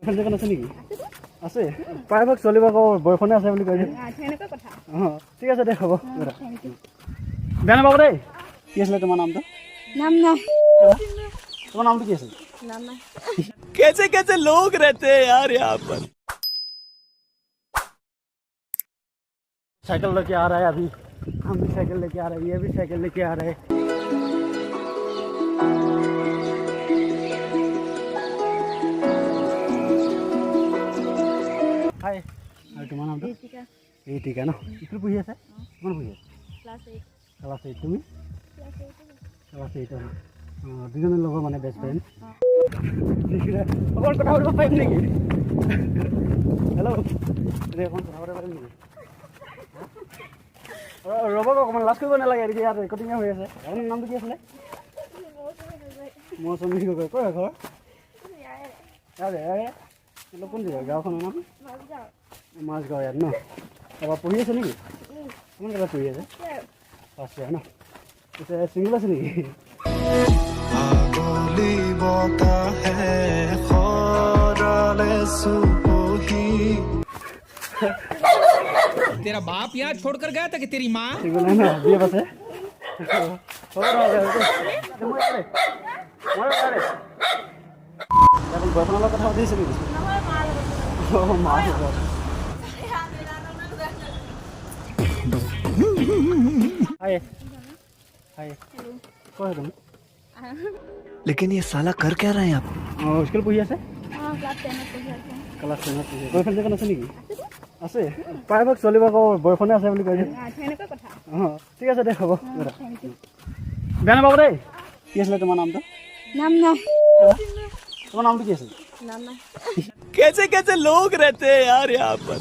Boyfriend এখন আছে নেকি? আছে প্ৰায়ভাগ চলিব আকৌ বয়ফ্ৰেণ্ডে আছে বুলি কৈ দিয়ে। অঁ ঠিক আছে দে হ'ব বেয়া নাপাব দেই। কি আছিলে তোমাৰ নামটো? नाम ना তোমাৰ নামটো কি আছিল? नाम ना कैसे कैसे लोग रहते हैं यार यहाँ पर। साइकिल लेके आ रहा है अभी, हम भी साइकिल लेके आ रहे हैं, ये भी साइकिल लेके आ रहे हैं। हाय तुम्हारा नाम तो ये ठीक है ना? स्कूल पढ़ी আছে कौन पढ़ी আছে? क्लास 8 তুমি क्लास 8 দুজনের লগৰ মানে বেষ্ট ফ্ৰেণ্ড অকণ কথা পাতিব পাৰিম নেকি? হেল্ল' অকণ কথা পাতিব পাৰিম নেকি? ৰ'ব অকণমান লাজ কৰিব নালাগে এদিকে ইয়াত ৰেকৰ্ডিঙে হৈ আছে। আপোনাৰ নামটো কি আছিলে? মৌচুমী গগৈ। ক'ৰ ঘৰ? ইয়াৰে কোন জেগা গাঁওখনৰ নাম? মাজগাঁও ইয়াত ন? তাৰপৰা পঢ়ি আছে নেকি? কিমান ক্লাছ পঢ়ি আছে? ফাৰ্ষ্ট ইয়াৰ ন? পিছে ছিংগল আছে নেকি? तेरा बाप यहाँ छोड़कर गया था कि तेरी माँ? ছিংগল হয় না? বিয়ে পাছে? বয়ফ্ৰেণ্ডৰ লগত কথা পাতিছে নেকি? মা हाय हाय कौन है तुम? लेकिन ये साला कर क्या रहा है आप? स्कूल पढ़ी আছে? क्लास 10 বয়ফ্ৰেণ্ড এখন আছে নেকি? আছে প্ৰায়ভাগ চলিব আকৌ বয়ফ্ৰেণ্ডে আছে বুলি কৈ দিয়ে। অঁ ঠিক আছে দে হ'ব বেয়া নাপাব দেই। কি আছিলে তোমাৰ নামটো? नाम ना তোমাৰ নামটো কি আছিল? नाम ना कैसे कैसे लोग रहते हैं यार यहाँ पर।